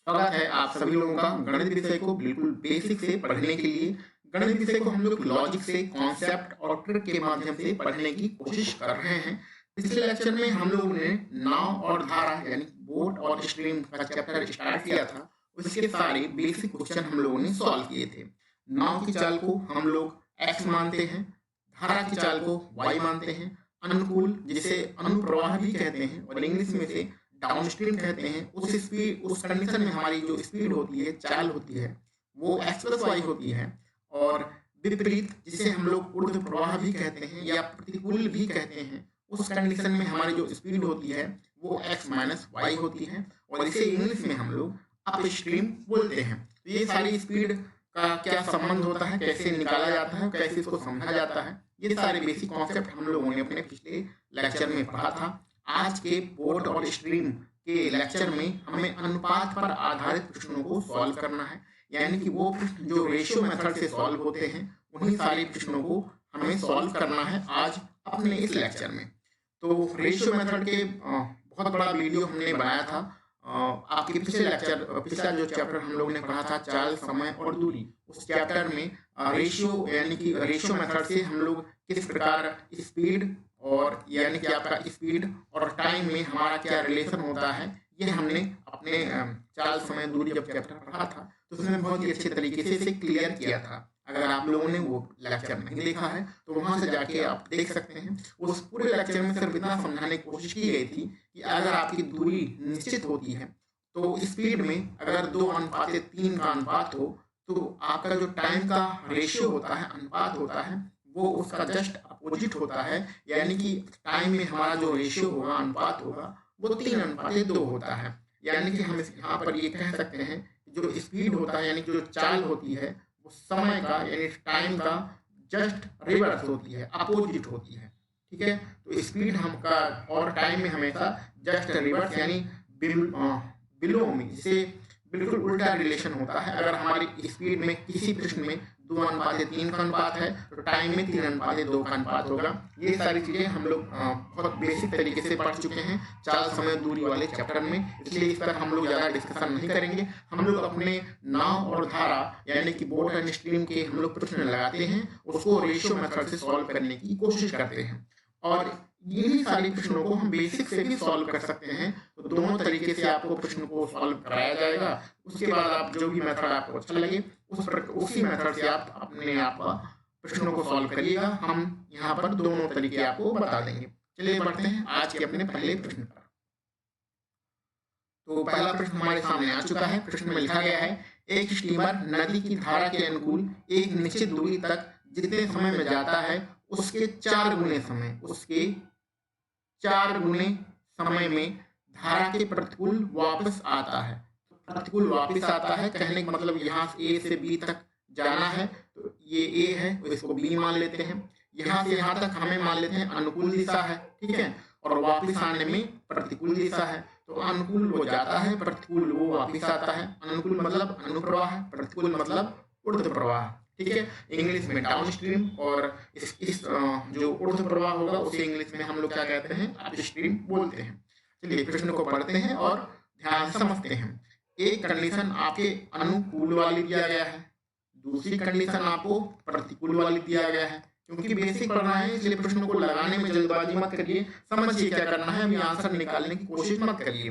स्वागत है आप सभी लोगों का गणित विषय को बिल्कुल बेसिक से पढ़ने के लिए। गणित विषय को हम लोग लॉजिक से, कॉन्सेप्ट और ट्रिक के माध्यम से पढ़ने की कोशिश कर रहे हैं। पिछले लेक्चर में हम लोगों ने नाव और धारा यानी बोट और स्ट्रीम का चैप्टर स्टार्ट किया था। उसके सारे बेसिक क्वेश्चन हम लोगों ने सॉल्व किए थे। नाव की चाल को हम लोग एक्स मानते हैं, धारा की चाल को वाई मानते हैं, अनुकूल जिसे अनुप्रवाह भी कहते हैं और इंग्लिश में से डाउनस्ट्रीम कहते हैं, उस स्पीड उस कंडीशन में हमारी जो स्पीड होती है, चाल होती है, वो एक्स प्लस वाई होती है। और विपरीत जिसे हम लोग ऊर्ध्व प्रवाह भी कहते हैं या प्रतिकूल भी कहते हैं, उस कंडीशन में हमारी जो स्पीड होती है वो एक्स माइनस वाई होती है और इसे इंग्लिश में हम लोग अप स्ट्रीम बोलते हैं। तो ये सारी स्पीड का क्या संबंध होता है, कैसे निकाला जाता है, कैसे इसको समझा जाता है, ये सारे बेसिक कॉन्सेप्ट हम लोगों ने अपने पिछले लेक्चर में पढ़ा था। आज के बोट और स्ट्रीम के लेक्चर में हमें अनुपात पर आधारित प्रश्नों को सॉल्व करना है, यानी कि वो प्रश्न जो रेशियो मेथड से सॉल्व होते हैं उन्हीं सारे प्रश्नों को हमें सॉल्व करना है आज अपने इस लेक्चर में। तो रेशियो मेथड के बहुत बड़ा वीडियो हमने बनाया था। आपके पिछला जो चैप्टर हम लोगों ने पढ़ा था चाल, समय और दूरी, उस चैप्टर में रेशियो यानी कि रेशियो मेथड से हम लोग किस प्रकार स्पीड और यानी कि आपका स्पीड और टाइम में हमारा क्या रिलेशन होता है, ये हमने अपने चाल, समय, दूरी जब चैप्टर पढ़ा था तो उसमें बहुत ही अच्छे तरीके से इसे क्लियर किया था। अगर आप लोगों ने वो लेक्चर नहीं देखा है तो वहां से जाके आप देख सकते हैं। उस पूरे लेक्चर में सिर्फ इतना समझाने की कोशिश की गई थी कि अगर आपकी दूरी निश्चित होती है तो स्पीड में अगर 2:3 का अनुपात हो तो आपका जो टाइम का रेशियो होता है, अनुपात होता है, वो उसका जस्ट अपोजिट होता है। यानी कि टाइम में हमारा जो रेशियो होगा, अनुपात होगा, वो 3:2 होता है। यानी कि हम यहाँ पर ये कह सकते हैं जो स्पीड होता है यानी कि जो चाल होती है वो समय का यानी टाइम का जस्ट रिवर्स होती है, अपोजिट होती है। ठीक है, तो स्पीड हमका और टाइम में हमेशा जस्ट रिवर्स यानी बिलो में इसे बिल्कुल उल्टा रिलेशन होता है। अगर हमारी स्पीड में किसी प्रश्न में 2:3 का अनुपात है तो टाइम में 3:2 का अनुपात होगा। ये सारी चीजें हम लोग बहुत बेसिक तरीके से पढ़ चुके हैं चाल, समय, दूरी वाले चैप्टर में, इसलिए इस पर हम लोग ज्यादा डिस्कशन नहीं करेंगे। हम लोग अपने नाव और धारा यानी कि बोट एंड स्ट्रीम के हम लोग प्रश्न लगाते हैं, उसको रेशियो मेथड से सॉल्व करने की कोशिश करते हैं और यही सारी प्रश्नों को हम बेसिक से भी सॉल्व कर सकते हैं। तो दोनों तरीके से आपको प्रश्न को सॉल्व कराया जाएगा। उसके बाद आप जो भी मेथड आपको अच्छा लगे उसी मेथड से आप अपने आप प्रश्नों को सॉल्व करिएगा। हम यहाँ पर दोनों तरीके आपको बता देंगे। चलिए बढ़ते हैं आज के अपने पहले प्रश्न पर। तो पहला प्रश्न हमारे सामने आ चुका है। प्रश्न में लिखा गया है, एक स्टीमर नदी की धारा के अनुकूल एक निश्चित दूरी तक जितने समय में जाता है उसके 4 गुने समय में धारा के प्रतिकूल वापस आता है। तो प्रतिकूल वापस आता है कहने का मतलब यहाँ से ए से बी तक जाना है, तो ये ए है तो इसको बी मान लेते हैं। यहाँ से यहाँ तक हमें मान लेते हैं अनुकूल दिशा है, ठीक है, और वापस आने में प्रतिकूल दिशा है। तो अनुकूल वो जाता है, प्रतिकूल वो वापस आता है। अनुकूल मतलब अनुप्रवाह, प्रतिकूल मतलब ऊर्ध्व प्रवाह। ठीक है, इंग्लिश में डाउन स्ट्रीम और इस जो ऊर्ध्व प्रवाह होगा उसे इंग्लिश में हम लोग क्या कहते हैं, अप स्ट्रीम बोलते हैं। चलिए प्रश्न को पढ़ते हैं और ध्यान से समझते हैं। एक कंडीशन आपके अनुकूल वाली दिया गया है, दूसरी कंडीशन आपको प्रतिकूल वाली दिया गया है। क्योंकि बेसिक पढ़ना है इसलिए प्रश्न को लगाने में जल्दबाजी मत करिए, समझिए क्या करना है, अभी आंसर निकालने की कोशिश मत करिए।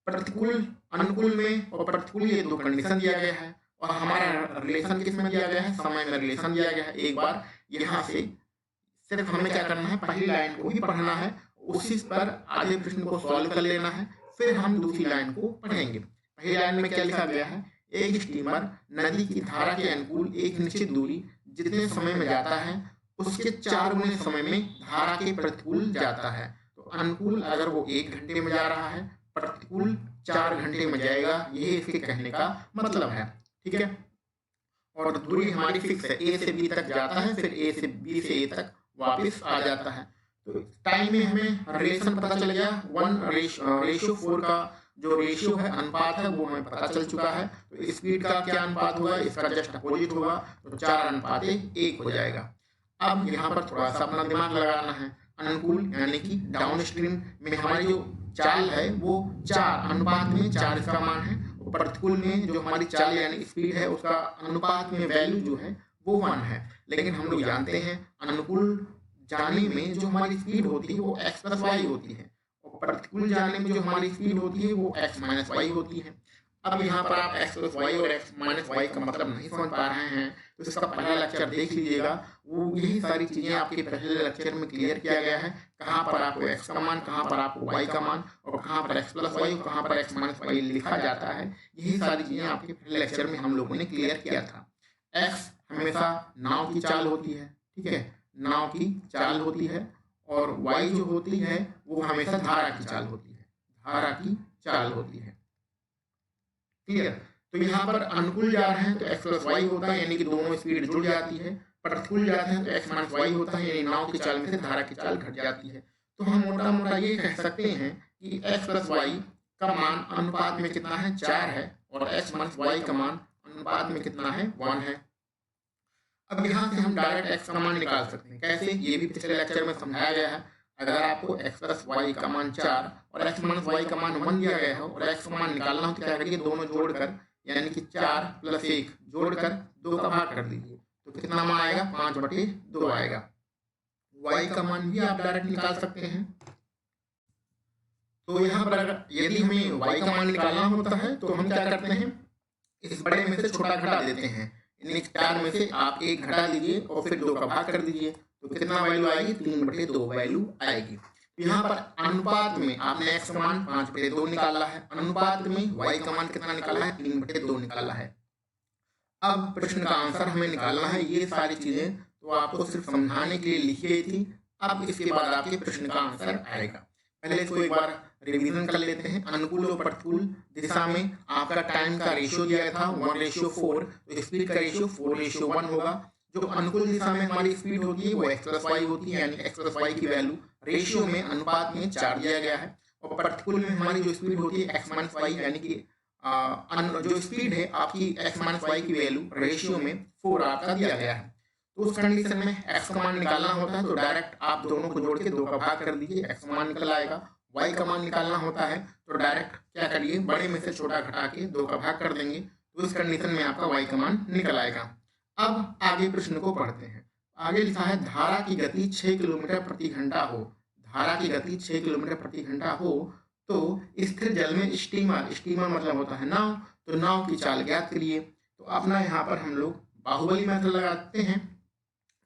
प्रतिकूल, अनुकूल में और प्रतिकूल ये दो कंडीशन दिया गया है और हमारा रिलेशन किस में दिया गया है, समय में रिलेशन दिया गया है। एक बार यहाँ से सिर्फ हमें क्या करना है, पहली लाइन को ही पढ़ना है, उसी पर आधे प्रश्न को सॉल्व कर लेना है, फिर हम दूसरी लाइन को पढ़ेंगे। पहली लाइन में क्या लिखा गया है, एक स्टीमर नदी की धारा के अनुकूल एक निश्चित दूरी जितने समय में जाता है उसके 4 गुने समय में धारा के प्रतिकूल जाता है। तो अनुकूल अगर वो 1 घंटे में जा रहा है, प्रतिकूल 4 घंटे में जाएगा, यही इसके कहने का मतलब है। ठीक है, और दूरी हमारी फिक्स है, ए से बी तक जाता है, फिर ए से बी से ए तक वापस आ जाता है। तो टाइम में हमें रिलेशन पता चल गया, 1:4 का जो रेशियो है, अनुपात है, वो हमें पता चल चुका है। तो स्पीड का क्या अनुपात होगा, इसका जस्ट अपोजिट होगा, तो 4:1 हो जाएगा। अब यहाँ पर थोड़ा सा अपना दिमाग लगाना है। अनुकूल यानी कि डाउन स्ट्रीम में हमारी जो चाल है वो 4 अनुपात में 4 इसका मान है, प्रतिकूल में जो हमारी चाल यानी स्पीड है उसका अनुपात में वैल्यू जो है वो 1 है। लेकिन हम लोग जानते हैं अनुकूल जाने में जो हमारी स्पीड होती है वो x प्लस वाई होती है और प्रतिकूल जाने में जो हमारी स्पीड होती है वो x माइनस वाई होती है। अब यहाँ पर आप x प्लस वाई और x माइनस वाई का मतलब नहीं समझ पा रहे हैं तो इसका पहला लेक्चर देख लीजिएगा, वो यही सारी चीजें आपके पहले लेक्चर में क्लियर किया गया है। कहाँ पर आपको x का मान, कहाँ पर आपको y का मान और कहाँ पर x प्लस वाई और कहाँ पर x माइनस वाई लिखा जाता है, यही सारी चीजें आपके पहले लेक्चर में हम लोगों ने क्लियर किया था। x हमेशा नाव की चाल होती है, ठीक है, नाव की चाल होती है और y जो होती है वो हमेशा धारा की चाल होती है, धारा की चाल होती है। क्लियर। तो यहाँ पर अनुकूल जा रहे हैं तो x प्लस वाई होता है यानी कि दोनों स्पीड जुड़ जाती है, प्रतिकूल जाते हैं तो x माइनस वाई होता है यानी नाव की चाल में से धारा की चाल घट जाती है। तो हम मोटा मोटा ये कह सकते हैं कि x प्लस वाई का मान अनुपात में कितना है 4 है और x माइनस वाई का मान अनुपात में कितना है 1 है। अब यहाँ से हम डायरेक्ट x का मान निकाल सकते हैं। कैसे, ये भी पिछले लेक्चर में समझाया गया है। अगर आपको x प्लस वाई का मान 4 और x माइनस वाई का मान 1 दिया गया हो और x का मान निकालना हो तो क्या करिए, दोनों जोड़कर यानी कि 4 प्लस 1 जोड़कर 2 का भाग कर दीजिए तो कितना मान आएगा, 5/2 आएगा। y का मान भी आप डायरेक्ट निकाल सकते हैं। तो यहाँ पर अगर यदि हमें y का मान निकालना होता है तो हम क्या करते हैं, इस बड़े में से छोटा घटा देते हैं, यानी 4 में से आप 1 घटा दीजिए और फिर 2 का भाग कर दीजिए तो कितना वैल्यू आएगी, 3/2 वैल्यू आएगी। यहाँ पर अनुपात में आपने x का मान 5/2 निकाला है, अनुपात में y का मान कितना निकाला है, 3/2 निकाला है। अब प्रश्न का आंसर हमें निकालना है। ये सारी चीजें तो आपको सिर्फ समझाने के लिए लिखी गई थी, अब इसके बाद आपके प्रश्न का आंसर आएगा। पहले इसको एक बार रिवीजन कर लेते हैं। अनुकूल और प्रतिकूल दिशा में आपका टाइम का रेशियो दिया था 1:4, तो स्पीड का रेशियो 4:1 होगा। जो अनुकूल दिशा में हमारी स्पीड होती है वो x प्लस वाई होती है यानी x प्लस वाई की वैल्यू रेशियो में अनुपात में 4 दिया गया है। और प्रतिकूल में हमारी जो स्पीड होती है x माइनस वाई यानी कि जो स्पीड है आपकी x माइनस वाई की वैल्यू रेशियो में 4 आपका दिया गया है। तो उस कंडीशन में x का मान निकालना होता है तो डायरेक्ट आप दोनों को जोड़ के 2 का भाग कर दीजिए, x का मान निकल आएगा। y का मान निकालना होता है तो डायरेक्ट क्या करिए, बड़े में से छोटा घटा के 2 का भाग कर देंगे तो इस कंडीशन में आपका y का मान निकल आएगा। अब आगे प्रश्न को पढ़ते हैं। आगे लिखा है धारा की गति 6 किलोमीटर प्रति घंटा हो, धारा की गति 6 किलोमीटर प्रति घंटा हो तो स्थिर जल में स्टीमर, स्टीमर मतलब होता है नाव, तो नाव की चाल ज्ञात करिए। तो अपना यहाँ पर हम लोग बाहुबली मेथड लगाते हैं।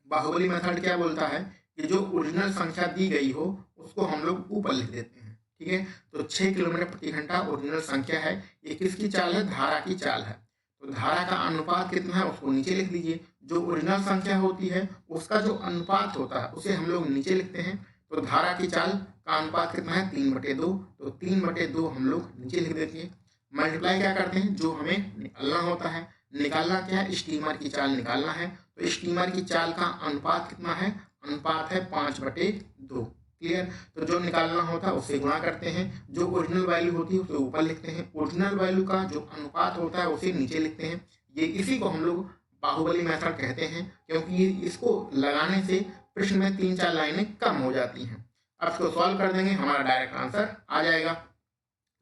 बाहुबली मेथड क्या बोलता है कि जो ओरिजिनल संख्या दी गई हो उसको हम लोग ऊपर लिख देते हैं, ठीक है। तो 6 किलोमीटर प्रति घंटा ओरिजिनल संख्या है, ये किसकी चाल है, धारा की चाल है। तो धारा का अनुपात कितना है उसको नीचे लिख दीजिए। जो ओरिजिनल संख्या होती है उसका जो अनुपात होता है उसे हम लोग नीचे लिखते हैं। तो धारा की चाल का अनुपात कितना है, 3/2, तो 3/2 हम लोग नीचे लिख देते हैं। मल्टीप्लाई क्या करते हैं, जो हमें निकालना होता है, निकालना क्या है, स्टीमर की चाल निकालना है। तो स्टीमर की चाल का अनुपात कितना है, अनुपात है 5/2। क्लियर। तो जो निकालना होता है उससे गुणा करते हैं, जो ओरिजिनल वैल्यू होती है उसे ऊपर लिखते हैं, ओरिजिनल वैल्यू का जो अनुपात होता है उसे नीचे लिखते हैं। ये इसी को हम लोग बाहुबली मेथड कहते हैं क्योंकि इसको लगाने से प्रश्न में 3-4 लाइनें कम हो जाती हैं। अब इसको सॉल्व कर देंगे, हमारा डायरेक्ट आंसर आ जाएगा।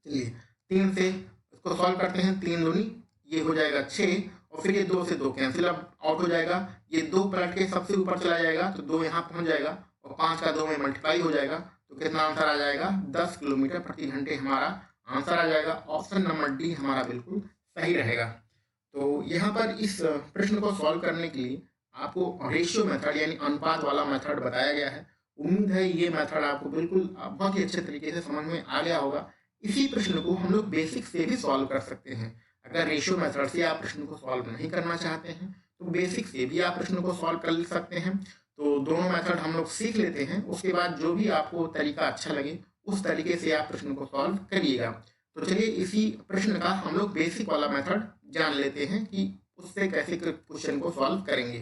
चलिए 3 से इसको सॉल्व करते हैं, 3 दूनी ये हो जाएगा 6 और फिर ये 2 से 2 कैंसिल आउट हो जाएगा, ये 2 पलट के सबसे ऊपर चला जाएगा तो 2 यहाँ पहुँच जाएगा और 5 का 2 में मल्टीप्लाई हो जाएगा तो कितना आंसर आ जाएगा, 10 किलोमीटर प्रति घंटे हमारा आंसर आ जाएगा। ऑप्शन नंबर डी हमारा बिल्कुल सही रहेगा। तो यहाँ पर इस प्रश्न को सॉल्व करने के लिए आपको रेशियो मेथड यानी अनुपात वाला मेथड बताया गया है। उम्मीद है ये मेथड आपको बिल्कुल बहुत ही अच्छे तरीके से समझ में आ गया होगा। इसी प्रश्न को हम लोग बेसिक से भी सॉल्व कर सकते हैं। अगर रेशियो मेथड से आप प्रश्न को सॉल्व नहीं करना चाहते हैं तो बेसिक से भी आप प्रश्न को सॉल्व कर सकते हैं। तो दोनों मेथड हम लोग सीख लेते हैं, उसके बाद जो भी आपको तरीका अच्छा लगे उस तरीके से आप प्रश्न को सॉल्व करिएगा। तो चलिए इसी प्रश्न का हम लोग बेसिक वाला मेथड जान लेते हैं कि उससे कैसे क्वेश्चन को सॉल्व करेंगे।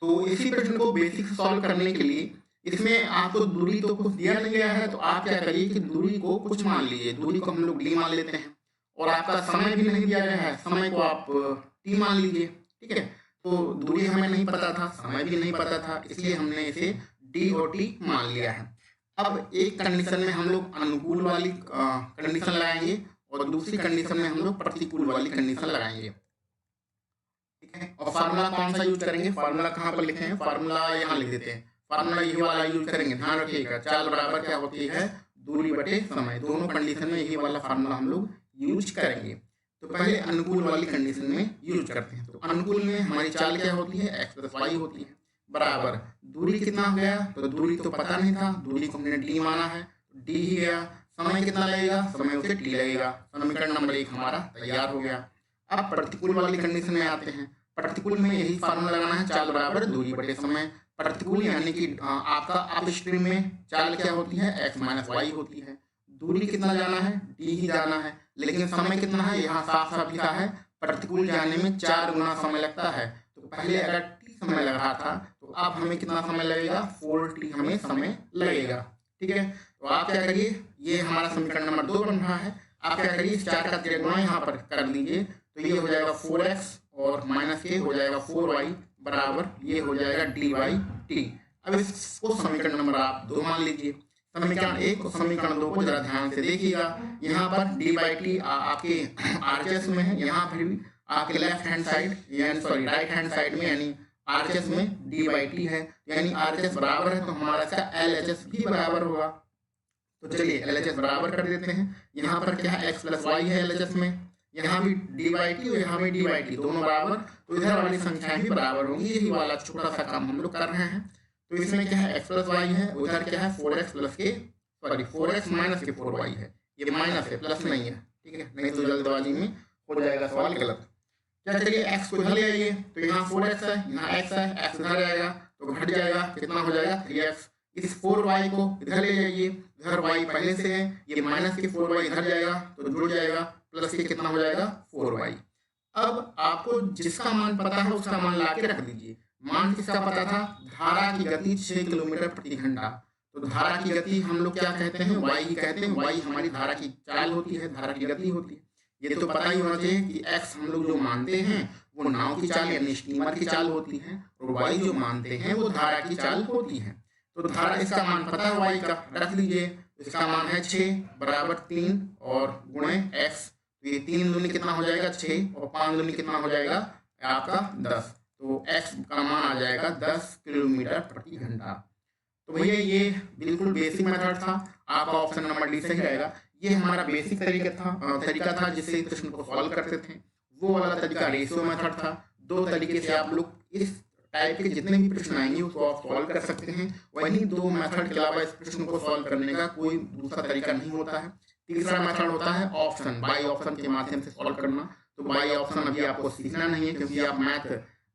तो इसी प्रश्न को बेसिक सॉल्व करने के लिए इसमें आपको दूरी तो कुछ दिया नहीं गया है, तो आप क्या करिए कि दूरी को कुछ मान लीजिए। दूरी को हम लोग डी मान लेते हैं और आपका समय भी नहीं दिया गया है, समय को आप टी मान लीजिए, ठीक है। तो दूरी हमें नहीं पता था, समय भी नहीं पता था, इसलिए हमने इसे डी और टी मान लिया है। अब एक कंडीशन में हम लोग अनुकूल वाली कंडीशन लगाएंगे और दूसरी कंडीशन में हम लोग प्रतिकूल वाली कंडीशन लगाएंगे, ठीक है। और फार्मूला कौन सा यूज करेंगे, फार्मूला कहाँ पर लिखे हैं, फार्मूला यहाँ लिख देते हैं। फार्मूला ये वाला यूज करेंगे, ध्यान रखिएगा। चाल बराबर क्या होती है, दूरी बटे समय। दोनों कंडीशन में यही वाला फार्मूला हम लोग यूज करेंगे। तो पहले अनुकूल वाली कंडीशन में यूज करते हैं। तो अनुकूल में हमारी चाल क्या होती है, एक्स प्लस वाई होती है, बराबर दूरी कितना हो गया, तो दूरी तो पता नहीं था, दूरी को हमने डी माना है, डी ही गया। समय कितना लगेगा, समय उसे टी लगेगा। समीकरण नंबर 1 हमारा तैयार हो गया। अब प्रतिकूल वाली कंडीशन में आते हैं। प्रतिकूल में यही फार्मूला लगाना है, चाल बराबर दूरी बटे समय। प्रतिकूल यानी कि आपका अपस्ट्रीम में चाल क्या होती है, एक्स माइनस वाई होती है। दूरी कितना जाना है, डी ही जाना है, लेकिन समय कितना है, यहाँ साफ साफ लिखा है प्रतिकूल जाने में 4 गुना समय लगता है। तो पहले अगर टी समय लग रहा था, तो अब हमें कितना समय लगेगा, 4t हमें समय लगेगा, ठीक है। तो आप क्या करिए, ये हमारा समीकरण नंबर 2 बन रहा है। आप क्या करिए, इस 4 का गुणा यहाँ पर कर दीजिए, तो ये हो जाएगा 4x और माइनस के हो जाएगा 4y बराबर ये हो जाएगा d/t। अब इसको समीकरण नंबर आप 2 मान लीजिए। समीकरण 1 और समीकरण 2 को जरा ध्यान से देखिएगा। यहाँ पर d/t आपके RHS में है, यहाँ पर भी आपके लेफ्ट हैंड साइड यानी सॉरी राइट हैंड साइड में यानी RHS में d/t है, यानी RHS बराबर है, तो हमारा इसका LHS भी बराबर होगा। तो चलिए LHS बराबर कर देते हैं। यहाँ पर क्या है, x प्लस वाई है LHS में, यहाँ भी d/t और यहाँ भी d/t दोनों बराबर, तो इधर वाली संख्याएं भी बराबर होंगी। यही वाला छोटा सा काम हम लोग कर रहे हैं। तो इसमें क्या है, x प्लस वाई है, उधर क्या है 4x प्लस के सॉरी 4x माइनस के 4y है, ये माइनस है प्लस नहीं है, ठीक है, नहीं तो जल्दबाजी में हो जाएगा सवाल गलत। क्या चलिए x को इधर ले आइए, तो यहाँ 4x है, यहाँ x है, x इधर जाएगा तो घट जाएगा, कितना हो जाएगा 3x। इस 4y को इधर ले जाइए, इधर y पहले से है, ये माइनस के 4y इधर जाएगा तो जुड़ जाएगा, प्लस के कितना हो जाएगा 4y। अब आपको जिसका मान पता है उसका मान ला के रख दीजिए। मान किसका पता था, धारा की गति 6 किलोमीटर प्रति घंटा। तो धारा की गति हम लोग क्या कहते हैं, y ही कहते हैं। y हमारी धारा की चाल होती है, धारा की गति होती है। ये तो पता ही होना चाहिए कि x हम लोग जो मानते हैं वो नाव की चाल यानी स्टीमर की चाल होती है, और y जो मानते हैं वो धारा की चाल होती है। तो धारा इसका मान पता है y का, रख लीजिए। इसका मान है 6 बराबर 3 और गुणे x, तो ये 3 दूनी कितना हो जाएगा 6 और 5 दूनी कितना हो जाएगा आपका 10, तो x का मान आ जाएगा 10 किलोमीटर प्रति घंटा। तो भैया ये बिल्कुल बेसिक मेथड था, आपका ऑप्शन नंबर डी सही रहेगा। ये हमारा बेसिक तरीका था जिससे प्रश्न को सॉल्व करते थे। वो वाला तरीका रेशियो मेथड था। 2 तरीके से आप लोग इस टाइप के जितने भी प्रश्न आएंगे उसको आप सॉल्व कर सकते हैं। वहीं 2 मेथड के अलावा इस प्रश्न को सॉल्व करने का कोई दूसरा तरीका नहीं होता है। तीसरा मेथड होता है ऑप्शन, बाई ऑप्शन के माध्यम से सॉल्व करना। तो बाई ऑप्शन अभी आपको सीखना नहीं है, क्योंकि आप मैथ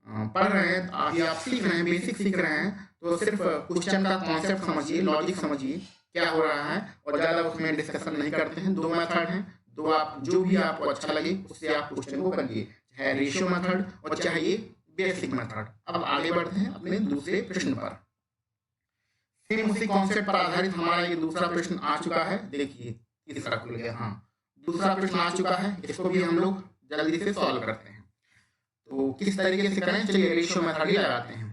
पढ़ रहे हैं, अभी आप सीख रहे हैं, बेसिक सीख रहे हैं, तो सिर्फ क्वेश्चन का कॉन्सेप्ट समझिए, लॉजिक समझिए क्या हो रहा है, और ज़्यादा उसमें डिस्कशन नहीं करते हैं। 2 मेथड हैं, 2 आप जो भी आपको अच्छा लगे उससे आप क्वेश्चन को करिए, चाहे रेशियो मेथड और चाहे ये बेसिक मेथड। अब आगे बढ़ते हैं अपने दूसरे प्रश्न पर। सेम उसी कॉन्सेप्ट पर आधारित हमारा ये दूसरा प्रश्न आ चुका है। देखिए तीसरा खुल गया, हाँ दूसरा प्रश्न आ चुका है, इसको भी हम लोग जल्दी से सॉल्व करते हैं। तो किस तरीके से करें, चलिए रेशियो मेथड ही लगाते हैं।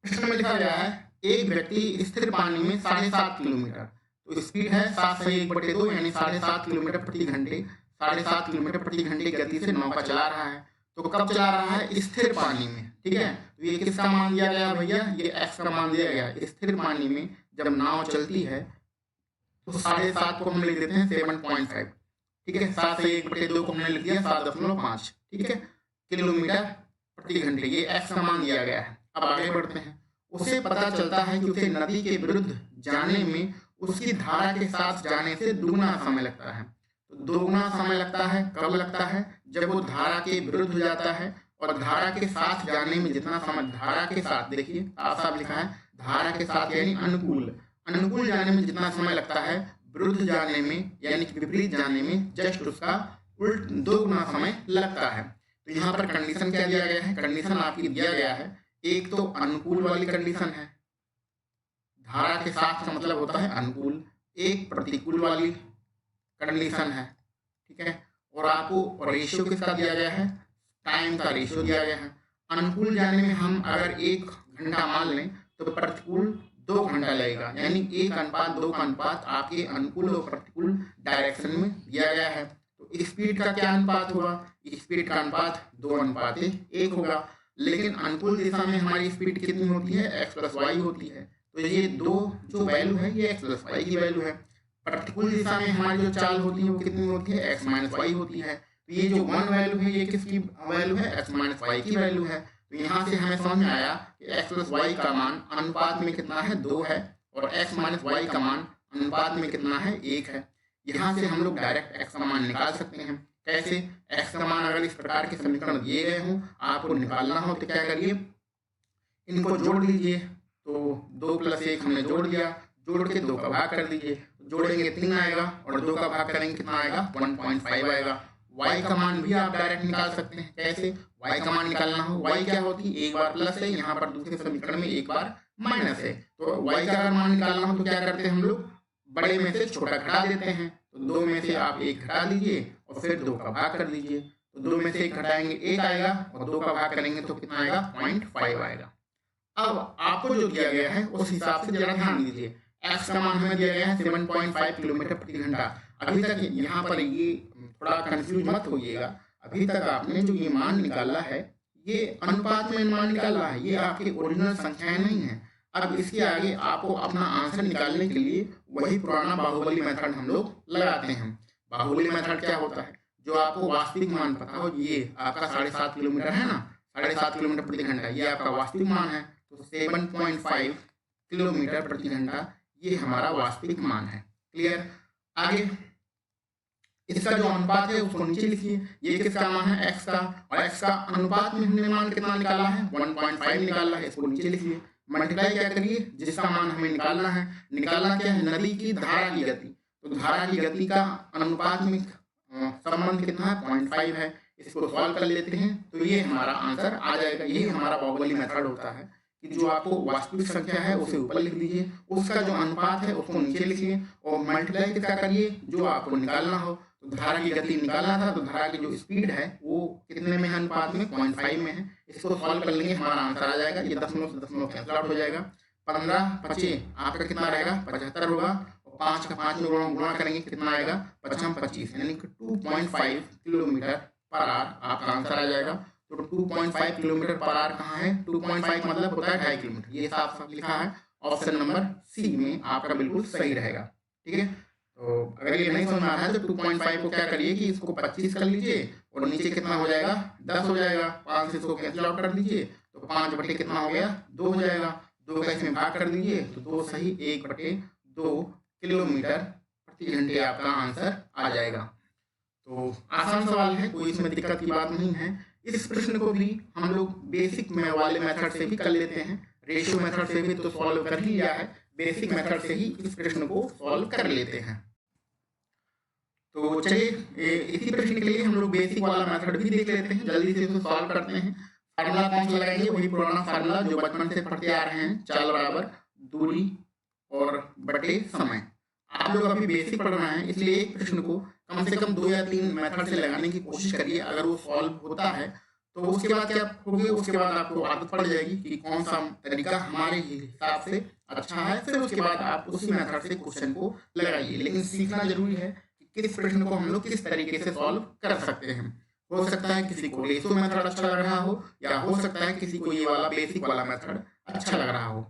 प्रश्न में लिखा गया है एक व्यक्ति स्थिर पानी में 7.5 किलोमीटर, तो स्पीड है 7/1/2 यानी 7.5 किलोमीटर प्रति घंटे, 7.5 किलोमीटर प्रति घंटे गति से नौका चला रहा है। तो कब चला रहा है, स्थिर पानी में, ठीक है। तो ये किसका मान दिया गया भैया, ये x का मान दिया गया। स्थिर पानी में जब नाव चलती है तो 7.5 को हम लिख देते हैं 7.5, ठीक है। 7/1/2 को हमने लिख दिया 7.5, ठीक है, किलोमीटर प्रति घंटे, ये x का मान दिया गया है। अब आगे बढ़ते हैं। उसे पता चलता है कि उसे नदी के विरुद्ध जाने में उसकी धारा के साथ जाने से दुगना समय लगता है। तो दोगुना समय लगता है कब लगता है, जब वो धारा के विरुद्ध जाता है। और धारा के साथ जाने में जितना समय, धारा के साथ देखिए साफ लिखा है, धारा के साथ यानी अनुकूल जाने में जितना समय लगता है, विरुद्ध जाने में यानी कि विपरीत जाने में जस्ट उसका उल्ट 2 गुना समय लगता है। तो यहाँ पर कंडीशन क्या दिया गया है, कंडीशन आपकी दिया गया है, एक तो अनुकूल वाली कंडीशन है, धारा के साथ का मतलब होता है अनुकूल, एक प्रतिकूल वाली कंडीशन है, ठीक है। और आपको रेशियो किसका दिया गया है, टाइम का रेशियो दिया गया है। अनुकूल जाने में हम अगर 1 घंटा मान लें तो प्रतिकूल 2 घंटा लगेगा, यानी 1:2 का अनुपात आपके अनुकूल और प्रतिकूल डायरेक्शन में दिया गया है। तो स्पीड का क्या अनुपात होगा? स्पीड का अनुपात 2:1 होगा। लेकिन अनुकूल दिशा में हमारी स्पीड कितनी होती है? x प्लस वाई होती है। तो ये दो जो वैल्यू है ये x प्लस वाई की वैल्यू है। प्रतिकूल दिशा में हमारी जो चाल होती है वो कितनी होती है? x माइनस वाई होती है। तो ये जो 1 वैल्यू है ये किसकी वैल्यू है? x माइनस वाई की वैल्यू है। तो यहाँ से हमें समझ में आया कि x प्लस वाई का मान अनुपात में कितना है? 2 है, और x माइनस वाई का मान अनुपात में कितना है? 1 है। यहाँ से हम लोग डायरेक्ट x का मान निकाल सकते हैं। कैसे? x का मान अगर इस प्रकार के समीकरण दिए गए हों, आपको निकालना हो तो क्या करिए, इनको जोड़ लीजिए। तो 2 + 1 हमने जोड़ दिया, जोड़ के 2 का भाग कर दीजिए, जोड़ेंगे 3 आएगा, और 2 का भाग करेंगे कितना आएगा? 1.5 आएगा। y का मान भी आप डायरेक्ट निकाल सकते हैं। कैसे? y का मान निकालना हो, y क्या होती है? एक बार प्लस है, यहाँ पर दूसरे समीकरण में एक बार माइनस है। तो y का अगर मान निकालना हो तो क्या करते हैं हम लोग? बड़े में से छोटा घटा देते हैं। तो 2 में से आप 1 घटा दीजिए और फिर 2 का भाग कर दीजिए। तो 2 में से 1 घटाएंगे 1 आएगा, और 2 का भाग करेंगे तो कितना आएगा? 0.5 आएगा। अब आपको जो दिया गया है उस हिसाब से जरा ध्यान दीजिए। x का मान हमें दिया गया है 7.5 किलोमीटर प्रति घंटा। अभी तक यहाँ पर ये थोड़ा कंफ्यूज मत होइएगा, अभी तक आपने जो ये मान निकाला है ये अनुपात में मान निकाला है, ये आपकी ओरिजिनल संख्याएं नहीं है। अब इसके आगे आपको अपना आंसर निकालने के लिए वही पुराना बाहुबली मेथड हम लोग लगाते हैं। बाहुबली मेथड क्या होता है? जो आपको वास्तविक मान पता हो, ये आपका 7.5 किलोमीटर है ना, 7.5 किलोमीटर प्रति घंटा, ये आपका वास्तविक मान है। तो 7.5 किलोमीटर प्रति घंटा ये हमारा वास्तविक मान है। क्लियर? आगे इसका जो अनुपात है उसको नीचे लिखिए। ये किसका मान है? x का, और x का अनुपात में हमने मान कितना निकाला है? 1.5 निकाला है। इसको नीचे लिखिए। मल्टीप्लाई क्या करिए? जिसका मान हमें निकालना है। निकालना क्या है? नदी की धारा की गति। तो धारा की गति का अनुपात में संबंध कितना है? 0.5 है। इसको सॉल्व कर लेते हैं तो ये हमारा आंसर आ जाएगा। यही हमारा बाहुबली मेथड होता है कि जो आपको वास्तविक संख्या है उसे ऊपर लिख दीजिए, उसका जो अनुपात है उसको नीचे लिखिए, और मल्टीप्लाई किसका करिए? जो आपको निकालना हो। तो धारा की गति निकालना था, तो धारा की जो स्पीड है वो कितने में है? अनुपात में 0.5 में है। इसको सॉल्व कर लेंगे, हमारा आंसर आ जाएगा। ये 10 से 10 कैंसिल आउट हो जाएगा। 15 5 आपका कितना रहेगा? 75 होगा, और 5 का 5 में गुणा करेंगे कितना आएगा? 5 25, यानी कि 2.5 किलोमीटर पर आवर आपका आंसर आ जाएगा। तो 2.5 किलोमीटर पर आवर कहाँ है? 2.5 मतलब होता है 2.5 किलोमीटर। ये साफ साफ लिखा है। ऑप्शन नंबर सी में आपका बिल्कुल सही रहेगा। ठीक है? तो अगर ये नहीं समझ में आ रहा है तो 2.5 को क्या करिए कि इसको 25 कर लीजिए, और नीचे कितना हो जाएगा? 10 हो जाएगा। 5 से इसको कैंसिल आउट कर दीजिए, तो 5 बटे कितना हो गया? 2 हो जाएगा। 2 का इसमें भाग कर दीजिए, तो 2 सही 1/2 किलोमीटर प्रति घंटे आपका आंसर आ जाएगा। तो आसान सवाल है, कोई इसमें दिक्कत की बात नहीं है। इस प्रश्न को भी हम लोग बेसिक में वाले मेथड से भी कर लेते हैं। रेशियो मेथड से भी तो सॉल्व कर ही लिया है, बेसिक मेथड से ही इस प्रश्न को सॉल्व कर लेते हैं। तो चलिए इसी प्रश्न के लिए हम लोग बेसिक वाला मेथड भी देख लेते हैं, जल्दी से इसको सॉल्व करते हैं। फार्मूला कौन सा लगाएंगे? वही पुराना फार्मूला जो बचपन से पढ़ते आ रहे हैं, चाल बराबर दूरी और बटे समय। आप लोग अभी बेसिक पढ़ रहे हैं, इसलिए एक प्रश्न को कम से कम 2 या 3 मेथड से लगाने की कोशिश करिए। अगर वो सॉल्व होता है तो उसके बाद क्या होगी? उसके बाद आपको आदत पड़ जाएगी कि कौन सा तरीका हमारे हिसाब से अच्छा है। फिर उसके बाद आप उसी मेथड से क्वेश्चन को लगाइए। लेकिन सीखना जरूरी है कि किस प्रश्न को हम लोग किस तरीके से सॉल्व कर सकते हैं। हो सकता है किसी को रेशियो मेथड अच्छा लग रहा हो, या हो सकता है किसी को ये वाला बेसिक वाला मेथड अच्छा लग रहा हो।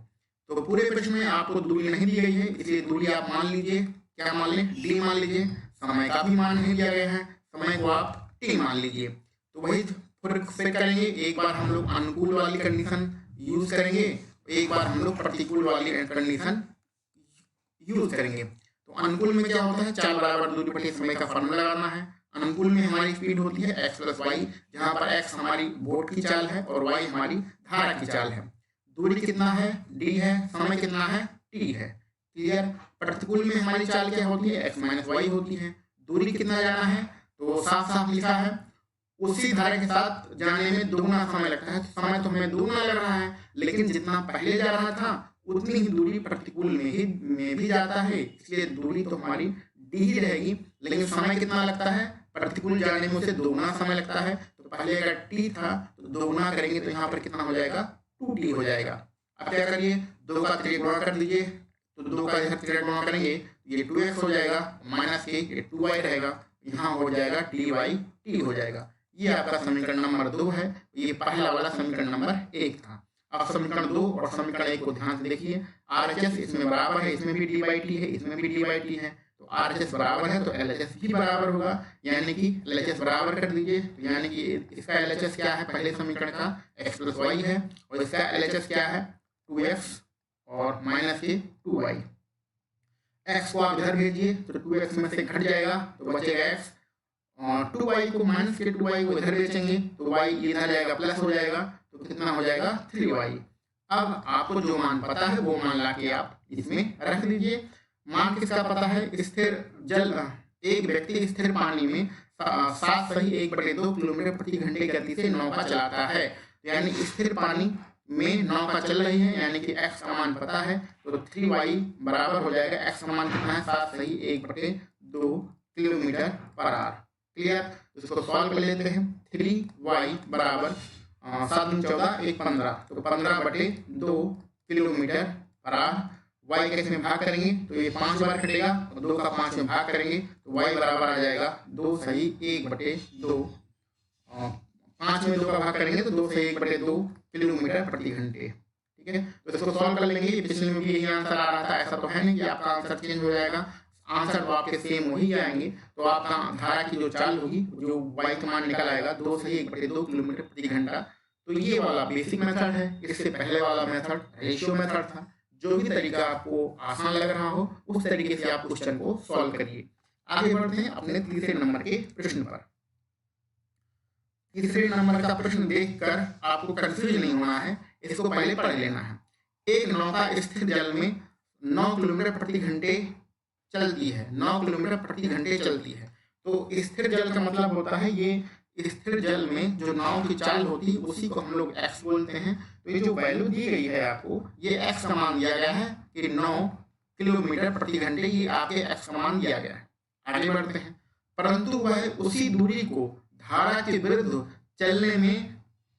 तो पूरे प्रश्न में आपको दूरी नहीं दी गई है, इसलिए दूरी आप मान लीजिए, क्या मान लें? डी मान लीजिए। समय का भी मान नहीं दिया गया है, समय को आप टी मान लीजिए। तो वही फिर करेंगे। एक बार हम लोग अनुकूल वाली कंडीशन यूज करेंगे, एक बार हम लोग प्रतिकूल वाली कंडीशन यूज करेंगे। तो अनुकूल में क्या होता है? चाल बराबर दूरी बटे समय का फॉर्मूला लगाना है। अनुकूल में हमारी स्पीड होती है x प्लस वाई, जहाँ पर x हमारी बोट की चाल है और y हमारी धारा की चाल है। दूरी कितना है? d है। समय कितना है? t है। क्लियर? प्रतिकूल में हमारी चाल क्या होती है? x माइनस वाई होती है। दूरी कितना जाना है? तो साफ साफ लिखा है, उसी धारा के साथ जाने में दुगना समय लगता है। तो समय तो हमें दुगना लग रहा है, लेकिन जितना पहले जा रहा था उतनी ही दूरी प्रतिकूल में भी जाता है, इसलिए दूरी तो हमारी डी ही रहेगी। लेकिन समय कितना लगता है? प्रतिकूल जाने में उसे दोगुना समय लगता है। तो पहले अगर t था तो दोगुना करेंगे तो यहाँ पर कितना हो जाएगा? 2t हो जाएगा। अब क्या करिए? 2 का 3 गुणा कर दीजिए, तो 2 का इधर 3 गुणा करेंगे ये 2x हो जाएगा, माइनस के ये 2y रहेगा, यहाँ हो जाएगा dy/t हो जाएगा। ये आपका समीकरण नंबर 2 है। ये पहला वाला समीकरण नंबर 1 था। अब समीकरण 2 और समीकरण 1 को ध्यान से देखिए। RHS इसमें बराबर है, इसमें भी dy/t है, इसमें भी dy/t है, तो RHS बराबर है तो LHS भी बराबर होगा, यानी कि LHS बराबर कर दीजिए। तो यानी कि इसका LHS क्या है, पहले समीकरण का x + y है, और इसका LHS क्या है 2x और माइनस के 2y। x को आप इधर भेजिए तो 2x में से घट जाएगा तो बचेगा x, और 2y को माइनस के 2y को इधर बेचेंगे तो y इधर जाएगा प्लस हो जाएगा, तो कितना हो जाएगा 3y। अब आपको जो मान पता है वो मान ला के आप इसमें रख दीजिए। मान किसका पता है, स्थिर जल एक व्यक्ति स्थिर पानी में 7/1/2 किलोमीटर प्रति घंटे की गति से नौका चलाता है, यानी स्थिर पानी में नौका चल रही है, यानी कि x का मान पता है, तो 3y बराबर हो जाएगा, x का मान कितना है 7/1/2 किलोमीटर पर आवर। क्लियर, इसको सॉल्व कर लेते हैं। 3y बराबर 7 × 14 = 15, तो 15/2 किलोमीटर पर आवर। y के इसमें भाग करेंगे तो ये 5 बार कटेगा, तो 2 का 5 में भाग करेंगे तो y बराबर आ जाएगा 2/1/2, 5 में 2 का भाग करेंगे तो 2/1/2 किलोमीटर प्रति घंटे। ठीक है, तो इसको सॉल्व कर लेंगे। पिछले में भी यही आंसर आ रहा था, ऐसा तो है नहीं कि आपका आंसर चेंज हो जाएगा, आंसर तो आपके सेम वही आएंगे। तो आपका धारा की जो चाल होगी, जो y का मान निकल आएगा 2/1/2 किलोमीटर प्रति घंटा। तो ये वाला बेसिक मेथड है। इससे पहले वाला मेथड रेशियो मेथड था। जो भी तरीका आपको आसान लग रहा हो उस तरीके से आप क्वेश्चन को सॉल्व करिए। आगे बढ़ते हैं अपने तीसरे नंबर के प्रश्न पर। तीसरे नंबर का प्रश्न देखकर आपको कंफ्यूज नहीं होना है, इसको पहले पढ़ लेना है। एक नौका स्थिर जल में 9 किलोमीटर प्रति घंटे चलती है, 9 किलोमीटर प्रति घंटे चलती है। तो स्थिर जल का मतलब होता है ये स्थिर जल में जो नाव की चाल होती है उसी को हम लोग x बोलते हैं। तो ये जो वैल्यू दी गई है आपको, ये x का मान दिया गया है कि 9 किलोमीटर प्रति घंटे, ये आपके x का मान दिया गया है। आगे बढ़ते हैं। परंतु वह उसी दूरी को धारा के विरुद्ध चलने में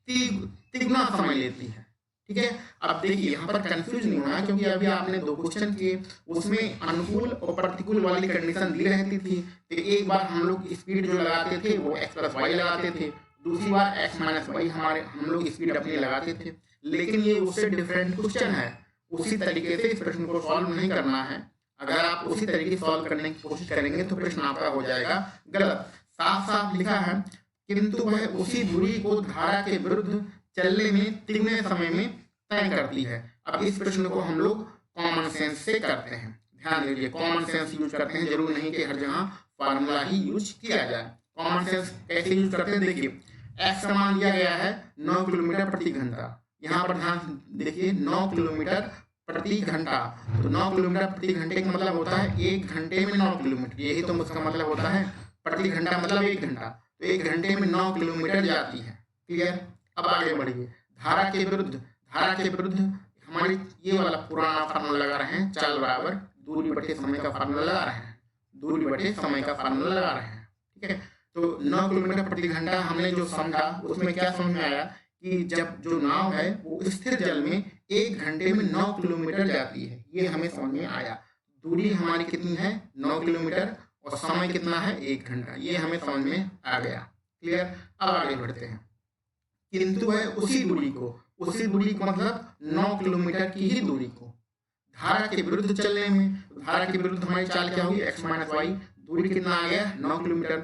तिगुना समय लेती है। ठीक है, अब देखिए यहाँ पर कंफ्यूज नहीं होना, क्योंकि अभी आपने 2 क्वेश्चन किए, उसमें अनुकूल और प्रतिकूल वाली कंडीशन दी रहती थी। तो एक बार हम लोग स्पीड जो लगाते थे वो x + y लगाते थे, दूसरी बार x - y हम लोग स्पीड अपनी लगाते थे। लेकिन ये उससे डिफरेंट क्वेश्चन है, उसी तरीके से इस प्रश्न को सॉल्व नहीं करना है। अगर आप उसी तरीके सॉल्व करने की कोशिश करेंगे तो प्रश्न आपका हो जाएगा गलत। साफ साफ लिखा है, किंतु वह उसी दूरी को धारा के विरुद्ध चलने में तिगुने समय में तय करती है। अब इस प्रश्न को हम लोग कॉमन सेंस से करते हैं। ध्यान दीजिए, कॉमन सेंस यूज करते हैं, जरूर नहीं कि हर जगह फार्मूला ही यूज किया जाए। कॉमन सेंस कैसे यूज करते हैं, देखिए x का मान दिया गया है 9 किलोमीटर प्रति घंटा। यहाँ पर ध्यान देखिए 9 किलोमीटर प्रति घंटा, तो 9 किलोमीटर प्रति घंटे का मतलब होता है 1 घंटे में 9 किलोमीटर, यही तो उसका मतलब होता है। प्रति घंटा मतलब 1 घंटा, तो 1 घंटे में 9 किलोमीटर जाती है। क्लियर, अब आगे बढ़िए। धारा के विरुद्ध हमारी ये वाला पुराना फार्मूला लगा रहे हैं, चाल बराबर दूरी बटे समय का फार्मूला लगा रहे हैं, दूरी बटे समय का फार्मूला लगा रहे हैं। ठीक है, तो 9 किलोमीटर प्रति घंटा हमने जो समझा उसमें क्या समझ में आया कि जब जो नाव है वो स्थिर जल में 1 घंटे में 9 किलोमीटर जाती है, ये हमें समझ में आया। दूरी हमारी कितनी है 9 किलोमीटर, और समय कितना है 1 घंटा, ये हमें समझ में आ गया। क्लियर, अब आगे बढ़ते हैं। किंतु वह उसी दूरी को मतलब 9 किलोमीटर की ही दूरी को धारा के विरुद्ध चलने में, धारा के विरुद्ध हमारी चाल क्या होगी x - y, दूरी कितना आ गया 9 किलोमीटर,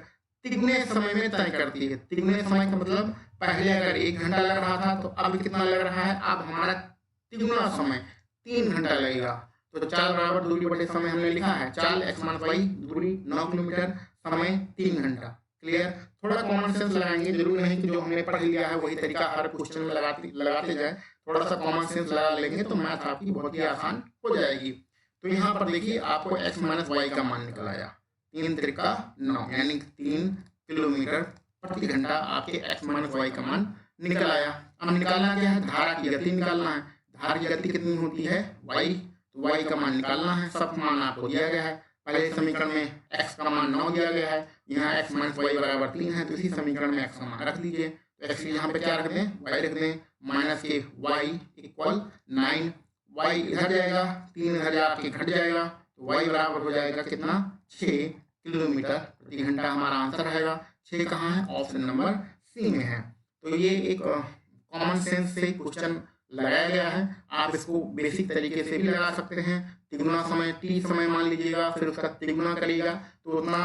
तिगुने समय में तय करती है। तिगुने समय का मतलब पहले अगर 1 घंटा लग रहा था तो अब कितना लग रहा है, अब हमारा तिगुना समय 3 घंटा लगेगा। तो चाल बराबर दूरी बटे समय हमने लिखा है, चाल x - y, दूरी 9 किलोमीटर, समय 3 घंटा। क्लियर, थोड़ा कॉमन सेंस लगाएंगे, जरूर नहीं कि जो हमने पढ़ लिया है वही तरीका हर क्वेश्चन में लगाते जाए, थोड़ा सा कॉमन सेंस लगा लेंगे तो मैथ आपकी बहुत ही आसान हो जाएगी। तो यहाँ पर देखिए आपको x - y का मान निकल आया, 3 × 9 यानी 3 किलोमीटर प्रति घंटा आपके x - y का मान निकल आया। अब निकालना क्या है, धारा की गति निकालना है। धारा की गति कितनी होती है y, तो y का मान निकालना है। सब मान आपको दिया गया है। पहले समीकरण में x का मान 9 दिया गया है, यहाँ x - y बराबर 3 है, तो इसी समीकरण में x का मान रख दीजिए। तो x यहाँ पे क्या रख दें, y रख दें, माइनस के y = 9, y इधर जाएगा, 3 इधर जाके घट जाएगा, तो y बराबर हो जाएगा कितना, 6 किलोमीटर प्रति घंटा हमारा आंसर रहेगा। 6 कहाँ है, ऑप्शन नंबर सी में है। तो ये एक कॉमन सेंस से क्वेश्चन लगाया गया है। आप इसको बेसिक तरीके से भी लगा सकते हैं। तिगुना समय टी समय मान लीजिएगा, फिर उसका तिगुना करिएगा, तो उतना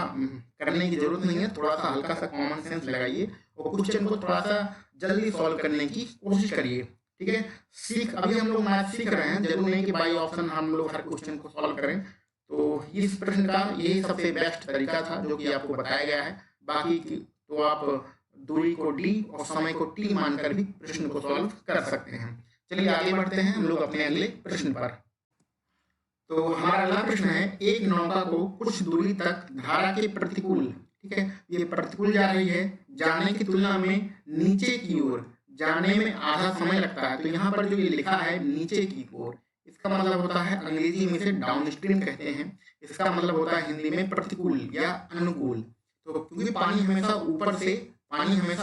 करने की जरूरत नहीं है। थोड़ा सा हल्का सा कॉमन सेंस लगाइए और क्वेश्चन को थोड़ा सा जल्दी सॉल्व करने की कोशिश करिए, ठीक है। अभी हम लोग मैथ सीख रहे हैं, जरूर नहीं कि बाई ऑप्शन हम लोग हर क्वेश्चन को सॉल्व करें। तो इस प्रश्न का यही सबसे बेस्ट तरीका था जो कि आपको बताया गया है। बाकी तो आप दूरी को डी और समय को टी मानकर भी प्रश्न को सॉल्व कर सकते हैं। चलिए आगे बढ़ते हैं हम लोग अपने अगले प्रश्न पर। तो हमारा अगला प्रश्न है, एक नौका को कुछ दूरी तक धारा के प्रतिकूल, ठीक है, ये प्रतिकूल जा रही है, जाने की तुलना में नीचे की ओर जाने में आधा समय लगता है। तो यहाँ पर जो ये लिखा है नीचे की ओर, इसका मतलब होता है अंग्रेजी में से डाउनस्ट्रीम कहते हैं। इसका मतलब होता है हिंदी में प्रतिकूल या अनुकूल। तो क्योंकि पानी हमेशा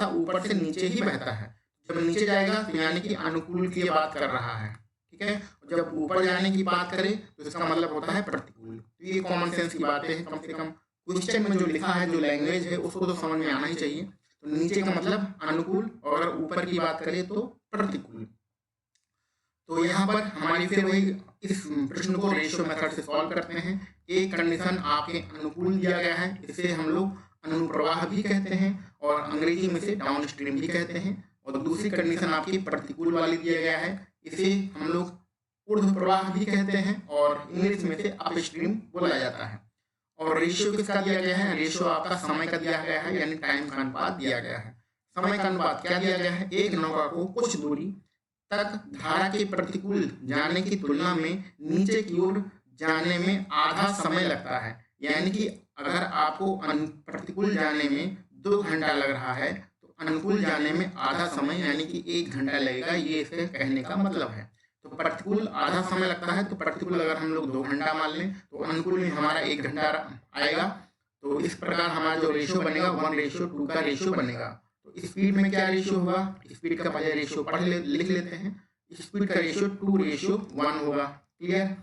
ऊपर से नीचे ही बहता है, जब नीचे जाएगा तो यानी कि अनुकूल की बात कर रहा है, ठीक है। जब ऊपर जाने की बात करें तो इसका मतलब होता है प्रतिकूल। तो ये कॉमन सेंस की बातें हैं, कम से कम क्वेश्चन में जो लिखा है, जो लैंग्वेज है, उसको तो समझ में आना ही चाहिए। तो नीचे का मतलब अनुकूल और अगर ऊपर की बात करें तो प्रतिकूल। तो यहाँ पर हमारी फिर वही इस प्रश्न को रेशियो मेथड से सॉल्व करते हैं। एक कंडीशन आपके अनुकूल दिया गया है, इसे हम लोग अनुप्रवाह भी कहते हैं और अंग्रेजी में से डाउनस्ट्रीम भी कहते हैं। और दूसरी कंडीशन आपकी प्रतिकूल वाली दिया गया है, इसे हम लोग ऊर्ध्व प्रवाह भी कहते हैं और इंग्लिश में से अपस्ट्रीम बोला जाता है। और रेशियो किसका दिया गया है, रेशियो आपका समय का दिया गया है, यानी टाइम का अनुपात दिया गया है। समय का अनुपात क्या दिया गया है, एक नौका को कुछ दूरी तक धारा के प्रतिकूल जाने की तुलना में नीचे की ओर जाने में आधा समय लगता है। यानी कि अगर आपको प्रतिकूल जाने में 2 घंटा लग रहा है तो अनुकूल जाने में आधा समय यानी कि 1 घंटा लगेगा, ये इसके कहने का मतलब है। तो प्रतिकूल आधा समय लगता है, तो प्रतिकूल अगर हम लोग 2 घंटा मान लें तो अनुकूल में हमारा 1 घंटा आएगा। तो इस प्रकार हमारा जो रेशियो बनेगा 1:2 का रेशियो बनेगा। तो स्पीड में क्या रेशियो होगा, स्पीड का पहले रेशियो लिख लेते हैं। स्पीड का रेशियो 2:1 होगा। क्लियर।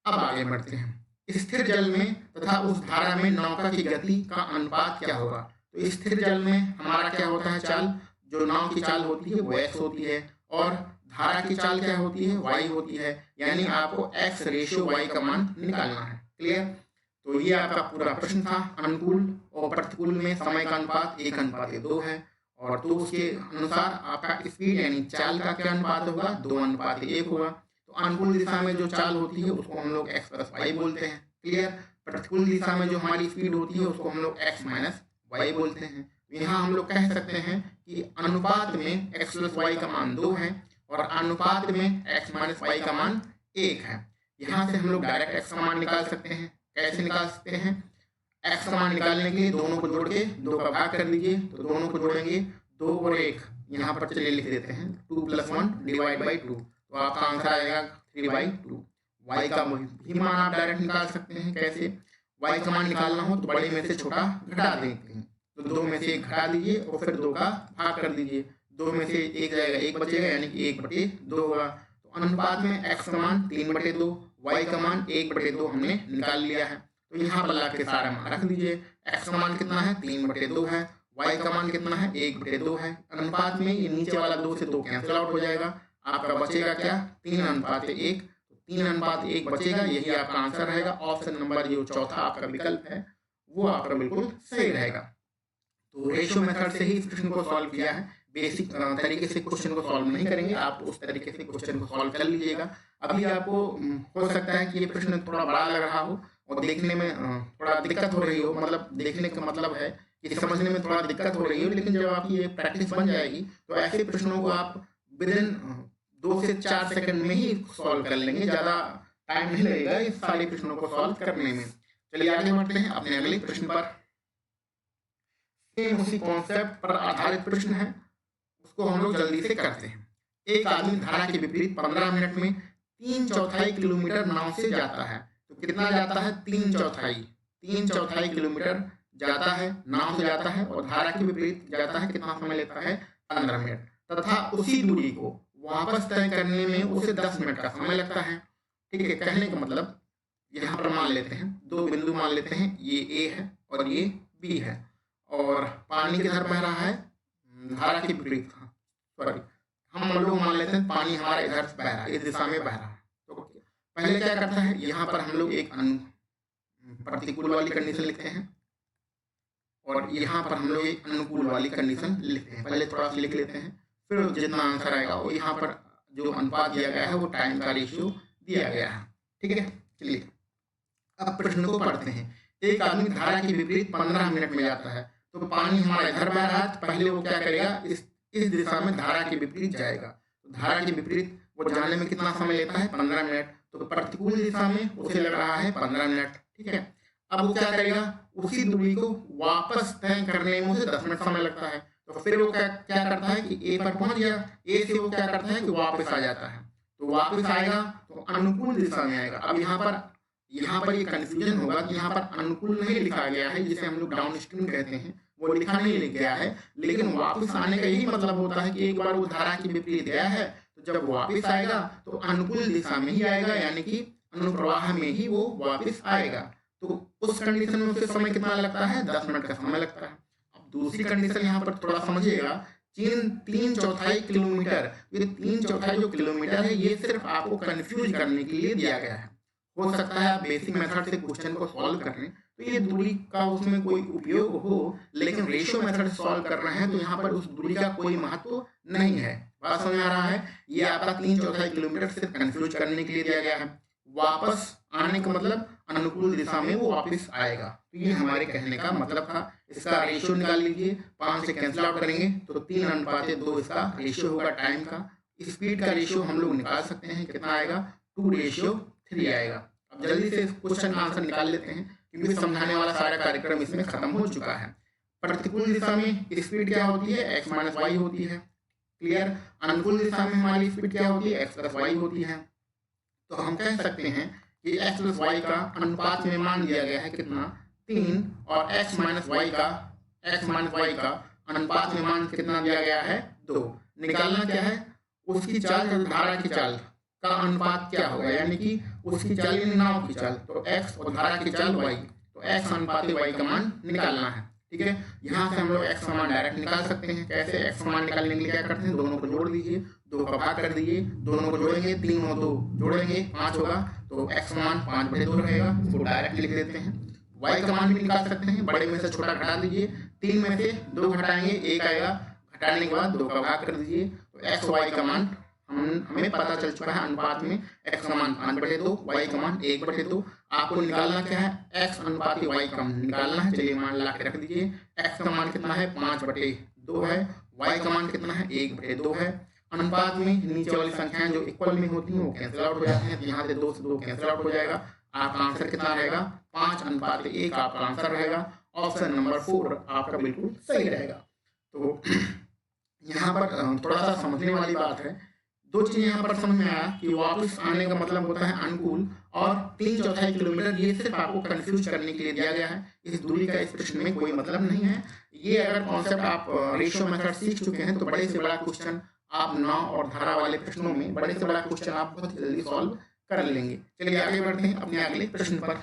अब आगे बढ़ते हैं। स्थिर जल में तथा उस धारा में नौका की गति का अनुपात क्या होगा। तो स्थिर जल में हमारा क्या होता है, चाल, जो नाव की चाल होती है वो x होती है और धारा की चाल क्या होती है, y होती है। यानी आपको x/y का मान निकालना है। क्लियर। तो ये आपका पूरा प्रश्न था। अनुकूल और प्रतिकूल में समय का अनुपात 1:2 है और तो उसके अनुसार आपका स्पीड यानी चाल का क्या अनुपात होगा, 2:1 होगा। तो अनुकूल दिशा में जो चाल होती है उसको हम लोग x+y बोलते हैं। क्लियर। प्रतिकूल दिशा में जो हमारी स्पीड होती है उसको हम लोग x-y बोलते हैं। यहाँ हम लोग कह सकते हैं कि अनुपात में x+y का मान 2 है और अनुपात में x-y का मान 1 है। यहाँ से हम लोग डायरेक्ट x का मान निकाल सकते हैं। कैसे निकाल सकते हैं, x का मान निकालने के लिए दोनों को जोड़ के 2 का भाग कर दीजिए। तो दोनों को जोड़ेंगे, 2 और 1 यहाँ पर चलिए लिख देते हैं, 2+1 / 2। तो आपका आंसर आएगा 3/2। y का भी मान आप डायरेक्ट निकाल सकते हैं। कैसे, y का मान निकालना हो तो बड़े में से छोटा घटा देते हैं। तो 2 में से 1 घटा दीजिए और फिर 2 का भाग कर दीजिए। 2 में से 1 जाएगा, 1 बचेगा यानी कि 1/2 होगा। तो अनुपात में x का मान 3/2, y का मान 1/2 हमने निकाल लिया है। तो यहाँ पर ला के सारा मान रख दीजिए। x का मान कितना है, 3/2 है। y का मान कितना है, 1/2 है। अनुपात में ये नीचे वाला 2 से 2 कैंसिल आउट हो जाएगा। आपका बचेगा क्या, 3:1। तो 3:1 बचेगा, यही आपका आंसर रहेगा। ऑप्शन नंबर जो चौथा आपका विकल्प है वो आपका बिल्कुल सही रहेगा। तो रेशियो मेथड से ही इस प्रश्न को सॉल्व किया है। बेसिक तरीके से क्वेश्चन को सॉल्व नहीं करेंगे, आप उस तरीके से क्वेश्चन को सॉल्व कर लीजिएगा। अभी आपको हो सकता है कि ये प्रश्न थोड़ा बड़ा लग रहा हो और देखने में थोड़ा दिक्कत हो रही हो, मतलब देखने का मतलब है कि समझने में थोड़ा दिक्कत हो रही हो, लेकिन जब आपकी ये प्रैक्टिस बन जाएगी तो ऐसे प्रश्नों को आप विदिन 2 से 4 सेकंड में ही सॉल्व कर लेंगे। ज़्यादा टाइम नहीं लगेगा इस सारे प्रश्नों को सॉल्व करने में। चलिए आगे बढ़ते हैं अपने अगले प्रश्न पर। उसी कॉन्सेप्ट पर आधारित प्रश्न है, उसको हम लोग जल्दी से करते हैं। एक आदमी धारा के विपरीत 15 मिनट में 3/4 किलोमीटर नाव से जाता है। तो कितना जाता है, 3/4 किलोमीटर जाता है, नाव से जाता है और धारा के विपरीत जाता है। कितना समय लेता है, 15 मिनट। तथा उसी दूरी को वापस तय करने में उसे 10 मिनट का समय लगता है। ठीक है, कहने का मतलब यहाँ पर मान लेते हैं, 2 बिंदु मान लेते हैं, ये ए है और ये बी है, और पानी किधर बह रहा है, धारा के विपरीत, सॉरी, हम लोग मान लेते हैं पानी हमारा इधर से बह रहा है, इस दिशा में बह रहा है। तो पहले क्या करता है, यहाँ पर हम लोग एक प्रतिकूल वाली कंडीशन लिखते हैं और यहाँ पर हम लोग एक अनुकूल वाली कंडीशन लिखते हैं। पहले थोड़ा सा लिख लेते हैं, फिर जितना आंसर आएगा वो यहाँ पर जो अनुपात दिया गया है वो टाइम का रेशियो दिया गया है। ठीक है, चलिए अब प्रश्न को पढ़ते हैं। एक आदमी धारा के विपरीत 15 मिनट में जाता है, तो पानी हमारा इधर बह रहा है, तो पहले वो क्या करेगा, इस दिशा में धारा के विपरीत जाएगा। तो धारा के विपरीत वो जाने में कितना समय लेता है, 15 मिनट। तो प्रतिकूल दिशा में उसे लग रहा है 15 मिनट। ठीक है, अब वो क्या करेगा, उसी दूरी को वापस तय करने में उसे 10 मिनट समय लगता है। तो फिर वो क्या करता है कि ए पर पहुंच गया, ए से वो क्या करता है कि वापस आ जाता है। तो वापस आएगा तो अनुकूल दिशा में आएगा। अब यहाँ पर ये कंफ्यूजन होगा कि यहाँ पर अनुकूल नहीं लिखा गया है, जिसे हम लोग डाउन स्ट्रीम कहते हैं, वो लिखा नहीं लिख गया है। लेकिन वापस आने का यही मतलब होता है कि एक बार वो धारा के विपरीत गया है, तो जब वापस आएगा तो अनुकूल दिशा में ही आएगा, यानी कि अनुप्रवाह में ही वो वापस आएगा। तो उस कंडीशन में उसे समय कितना लगता है, 10 मिनट का समय लगता है। अब दूसरी कंडीशन यहाँ पर थोड़ा समझिएगा, 3/4 किलोमीटर, ये 3/4 जो किलोमीटर है ये सिर्फ आपको कंफ्यूज करने के लिए दिया गया है। हो सकता है आप बेसिक मेथड से क्वेश्चन को सॉल्व कर रहे हैं तो ये दूरी का उसमें कोई उपयोग हो, लेकिन रेशियो मेथड से सॉल्व कर रहे हैं तो यहाँ पर उस दूरी का कोई महत्व नहीं है। बात समझ आ रहा है, ये आपका 3/4 किलोमीटर सिर्फ कंफ्यूज करने के लिए दिया गया है। वापस आने का मतलब अनुकूल दिशा में वो वापस आएगा। तो ये हमारे कहने का मतलब था। इसका रेशियो निकाल लीजिए, 5 से कैंसिल आउट करेंगे तो 3:2 इसका रेशियो होगा टाइम का। स्पीड का रेशियो हम लोग निकाल सकते हैं, कितना आएगा, 2:3 आएगा। अब जल्दी से क्वेश्चन का आंसर निकाल लेते हैं, क्योंकि समझाने वाला सारा कार्यक्रम इसमें खत्म हो चुका है। प्रतिकूल दिशा में स्पीड क्या होती है, x - y होती है। क्लियर। अनुकूल दिशा में हमारी स्पीड क्या होती है, x + y होती है। तो हम कह सकते हैं कि x + y का अनुपात में मान दिया गया है कितना, 3, और x - y का अनुपात में मान कितना दिया गया है, 2। निकालना क्या है, उसकी चाल और धारा की चाल का अनुपात क्या होगा, यानी कि उसकी चाल यानी नाव की चाल, तो x और धारा की चाल y, तो x अनुपात y का मान निकालना है। ठीक है, यहाँ से हम लोग x का मान डायरेक्ट निकाल सकते हैं। कैसे, x का मान निकालने के लिए क्या करते हैं, दोनों को जोड़ दीजिए, 2 का भाग कर दीजिए, दोनों को जोड़ेंगे, 3 और 2 जोड़ेंगे 5 होगा, तो x का मान 5/2 रहेगा। इसको डायरेक्ट लिख देते हैं। y का मान भी निकाल सकते हैं, बड़े में से छोटा घटा दीजिए, 3 में से 2 घटाएंगे 1 आएगा, घटाने के बाद 2 का भाग कर दीजिए, तो x y का मान हमें पता चल चुका है। अनुपात में x का मान 5/2, y का मान 1/2। आपको निकालना क्या है, x अनुपात y का निकालना है। चलिए मान ला के रख दीजिए, x का मान कितना है, 5/2 है, y का मान कितना है, 1/2 है। अनुपात में नीचे वाली संख्याएं जो इक्वल में होती हैं वो कैंसिल आउट हो जाती हैं, तो यहाँ से 2 से 2 कैंसिल आउट हो जाएगा। आपका आंसर कितना रहेगा, 5:1 आपका आंसर रहेगा। ऑप्शन नंबर 4 आपका बिल्कुल सही रहेगा। तो यहाँ पर थोड़ा सा समझने वाली बात है, 2 चीज़ यहाँ पर समझ में आया कि वापस आने का मतलब होता है अनुकूल, और 3/4 किलोमीटर ये सिर्फ आपको कंफ्यूज करने के लिए दिया गया है। इस दूरी का इस प्रश्न में कोई मतलब नहीं है। ये अगर कॉन्सेप्ट आप रेशियो मेथड सीख चुके हैं तो बड़े से बड़ा क्वेश्चन आप नाव और धारा वाले प्रश्नों में बड़े से बड़ा क्वेश्चन आप बहुत जल्दी सॉल्व कर लेंगे। चलिए आगे बढ़ते हैं अपने अगले प्रश्न पर।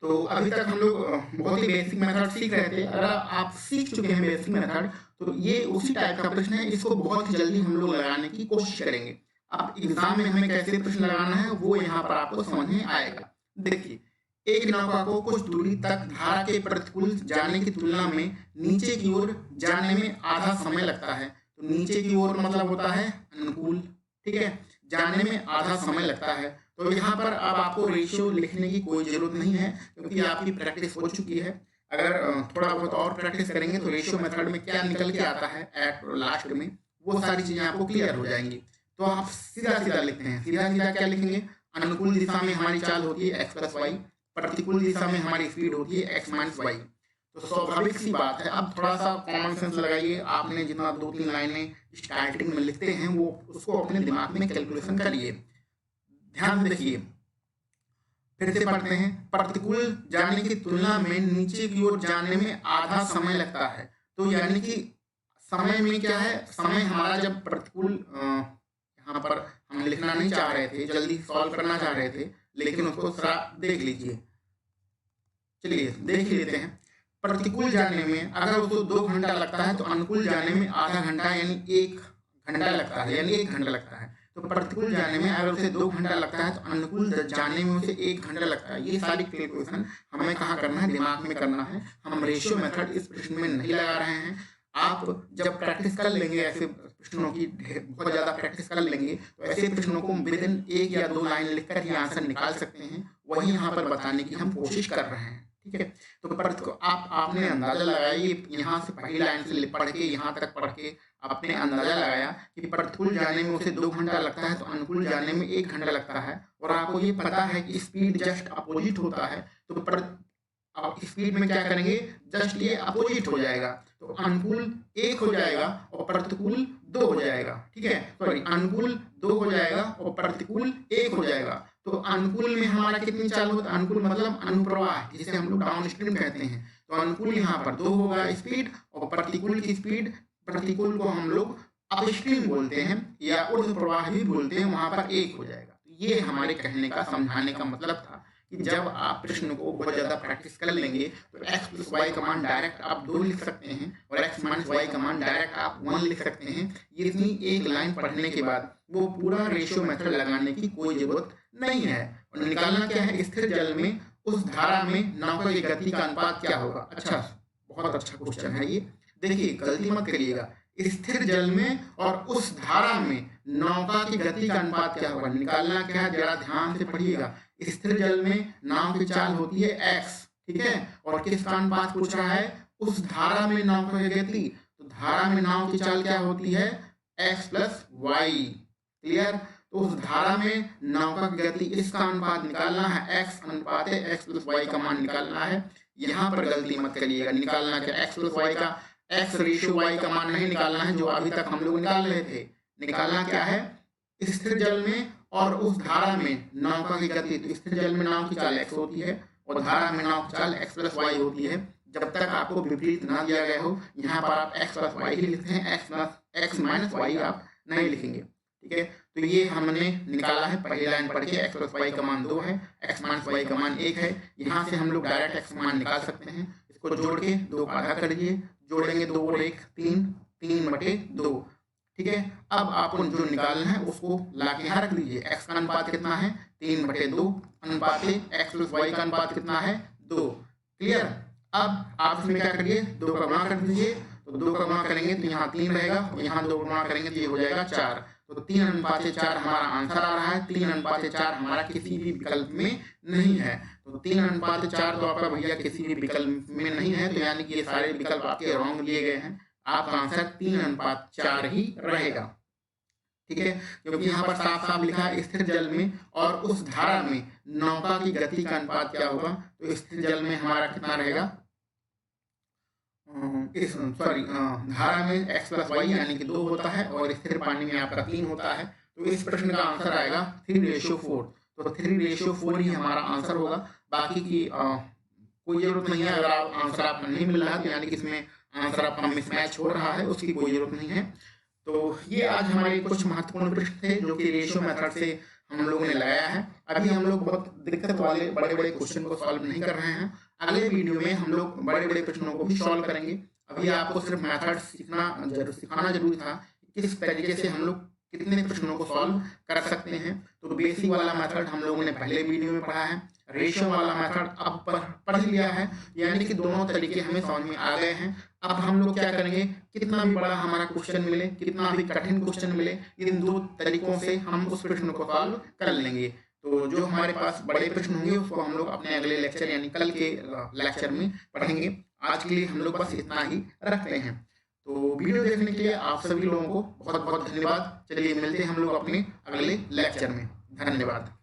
तो अभी तक हम लोग बहुत ही बेसिक मेथड सीख रहे थे। अगर आप सीख चुके हैं बेसिक मेथड तो ये उसी टाइप का प्रश्न है, इसको बहुत ही जल्दी हम लोग लगाने की कोशिश करेंगे। अब एग्जाम में हमें कैसे प्रश्न लगाना है वो यहाँ पर आपको समझ में आएगा। देखिए, एक नौका को कुछ दूरी तक धारा के प्रतिकूल जाने की तुलना में नीचे की ओर जाने में आधा समय लगता है। तो नीचे की ओर मतलब होता है अनुकूल, ठीक है, जाने में आधा समय लगता है। तो यहाँ पर अब आपको रेशियो लिखने की कोई जरूरत नहीं है, क्योंकि आपकी प्रैक्टिस हो चुकी है। अगर थोड़ा बहुत और प्रैक्टिस करेंगे तो रेशियो मेथड में क्या निकल के आता है एट लास्ट में, वो सारी चीजें आपको क्लियर हो जाएंगी। तो आप सीधा सीधा लिखते हैं, सीधा सीधा क्या लिखेंगे, अनुकूल दिशा में हमारी चाल होती है x + y, प्रतिकूल दिशा में हमारी स्पीड होती है x - y। तो स्वाभाविक सी बात है। अब थोड़ा सा कॉमन सेंस लगाइए, आपने जितना 2-3 लाइनें स्टार्टिंग में लिखते हैं वो उसको अपने दिमाग में कैलकुलेशन करिए। ध्यान देखिए, फिर से पढ़ते हैं, प्रतिकूल जाने की तुलना में नीचे की ओर जाने में आधा समय लगता है। तो यानी कि समय में क्या है, समय हमारा जब प्रतिकूल यहाँ पर हम लिखना नहीं चाह रहे थे, जल्दी सॉल्व करना चाह रहे थे, लेकिन उसको जरा देख लीजिए। चलिए देख ही लेते हैं। प्रतिकूल जाने में अगर उसको 2 घंटा लगता है तो अनुकूल जाने में आधा घंटा यानी 1 घंटा लगता है, यानी 1 घंटा लगता है। तो प्रतिकूल जाने में अगर उसे 2 घंटा लगता है तो अनुकूल जाने में उसे 1 घंटा लगता है। ये सारी कैलकुलेशन हमें कहाँ करना है, दिमाग में करना है। हम रेशियो मेथड इस प्रश्न में नहीं लगा रहे हैं। आप जब प्रैक्टिस कर लेंगे ऐसे प्रश्नों की, बहुत ज़्यादा प्रैक्टिस कर लेंगे तो ऐसे प्रश्नों को विद इन 1 या 2 लाइन लिखकर ही आंसर निकाल सकते हैं। वही यहाँ पर बताने की हम कोशिश कर रहे हैं, ठीक है। तो आपने अंदाजा लगाया, ये यहाँ से पहली लाइन से पढ़ के यहाँ तक पढ़ के आपने अंदाजा लगाया कि प्रतिकूल जाने में उसे 2 घंटा लगता है तो अनुकूल जाने में 1 घंटा लगता है। और आपको ये पता है कि स्पीड जस्ट अपोजिट होता है, तो आप स्पीड में क्या करेंगे, जस्ट ये अपोजिट हो जाएगा। तो अनुकूल 1 हो जाएगा और प्रतिकूल 2 हो जाएगा, ठीक है। सॉरी, अनुकूल 2 हो जाएगा और प्रतिकूल 1 हो जाएगा। तो अनुकूल में हमारा कितनी चाल होता है, अनुकूल मतलब अनुप्रवाह, जिसे हम लोग डाउन स्ट्रीम कहते हैं। तो अनुकूल यहाँ पर 2 होगा स्पीड, और प्रतिकूल की स्पीड, प्रतिकूल को हम लोग अपस्ट्रीम बोलते हैं या ऊर्ध्व प्रवाह भी बोलते हैं, वहां पर 1 हो जाएगा। तो ये हमारे कहने का, समझाने का मतलब था कि जब आप प्रश्न को बहुत ज़्यादा प्रैक्टिस कर लेंगे तो x + y कमांड डायरेक्ट आप 2 लिख सकते हैं और x - y कमांड डायरेक्ट आप 1 लिख सकते हैं। ये इतनी एक लाइन पढ़ने के बाद वो पूरा रेशियो मेथड लगाने की कोई ज़रूरत नहीं है। और निकालना क्या है, स्थिर जल में उस धारा में नौका की गति का अनुपात क्या होगा। अच्छा, बहुत अच्छा क्वेश्चन है ये। देखिए, गलती मत करिएगा, स्थिर जल में और उस धारा में नौका की गति का अनुपात क्या होगा। निकालना क्या है, जरा ध्यान से पढ़िएगा। स्थिर जल में नाव की चाल होती है x, ठीक है, और किसका अनुपात पूछ रहा है, उस धारा में नौका की गति। तो धारा में नाव की चाल क्या होती है, x + y, क्लियर। तो उस धारा में नौका की गति, इसका अनुपात निकालना है, x अनुपात है x + y का मान निकालना है। यहाँ पर गलती मत करिएगा, निकालना क्या, x + y का x/y का मान नहीं निकालना है जो अभी तक हम लोग निकाल रहे थे। निकालना क्या है, स्थिर जल में और उस धारा में नौका की गति। तो स्थिर जल में नाव की चाल x होती है और धारा में नाव की चाल x + y होती है। जब तक आपको विपरीत ना दिया गया हो, यहाँ पर आप x + y ही लिखते हैं, x - y आप नहीं लिखेंगे, ठीक है। तो ये हमने निकाला है पहली लाइन पढ़ के, x + y का मान 2 है, x - y का मान 1 है। यहाँ से हम लोग डायरेक्ट x मान निकाल सकते हैं। इसको जोड़ के 2 का आधा कर दीजिए, जोड़ेंगे 2 और 1 3, 3/2, ठीक है। अब आपको जो निकालना है उसको लाके यहाँ रख दीजिए। x का अनुपात कितना है, 3/2 अनुपात x + y का अनुपात कितना है, 2, क्लियर। अब आप इसमें क्या करिए, 2 का गुणा कर दीजिए। तो 2 का गुणा करेंगे तो यहाँ 3 रहेगा, और यहाँ 2 गुणा करेंगे तो ये हो जाएगा 4। तो 3:4 हमारा आंसर आ रहा है। 3:4 हमारा किसी भी विकल्प में नहीं है। तो 3:4 तो आपका भैया किसी भी विकल्प में नहीं है, तो यानी कि ये सारे विकल्प आपके रॉन्ग लिए गए हैं। आपका आंसर 3:4 ही रहेगा, ठीक है। क्योंकि यहाँ पर साफ साफ लिखा है स्थिर जल में और उस धारा में नौका की गति का अनुपात क्या होगा। तो स्थिर जल में हमारा कितना रहेगा, धारा में x + y यानी कि 2 होता है और स्थिर पानी में आपका 3 होता है। तो इस प्रश्न का आंसर आएगा 3:4। तो 3:4 ही हमारा आंसर होगा। बाकी की कोई जरूरत नहीं है। अगर आंसर आपको नहीं मिल रहा है तो यानी कि इसमें आंसर आपका मिसमैच हो रहा है, उसकी कोई जरूरत नहीं है। तो ये आज हमारे कुछ महत्वपूर्ण प्रश्न थे जो कि रेशियो मेथड से हम लोगों ने लगाया है। अभी हम लोग बहुत दिक्कत वाले बड़े बड़े क्वेश्चन को सॉल्व नहीं कर रहे हैं। अगले वीडियो में हम लोग बड़े बड़े प्रश्नों को भी सॉल्व करेंगे। अभी आपको सिर्फ मेथड सिखाना जरूरी था, किस तरीके से हम लोग कितने प्रश्नों को सॉल्व कर सकते हैं। तो बेसिक वाला मेथड हम लोगों ने पहले वीडियो में पढ़ा है, रेशियो वाला मेथड अब पढ़ लिया है, यानी कि दोनों तरीके हमें समझ में आ गए हैं। अब हम लोग क्या करेंगे, कितना भी बड़ा हमारा क्वेश्चन मिले, कितना भी कठिन क्वेश्चन मिले, इन 2 तरीकों से हम उस प्रश्न को सॉल्व कर लेंगे। तो जो हमारे पास बड़े प्रश्न होंगे उसको हम लोग अपने अगले लेक्चर यानी कल के लेक्चर में पढ़ेंगे। आज के लिए हम लोग बस इतना ही रखते हैं। तो वीडियो देखने के लिए आप सभी लोगों को बहुत बहुत धन्यवाद। चलिए मिलते हैं हम लोग अपने अगले लेक्चर में। धन्यवाद।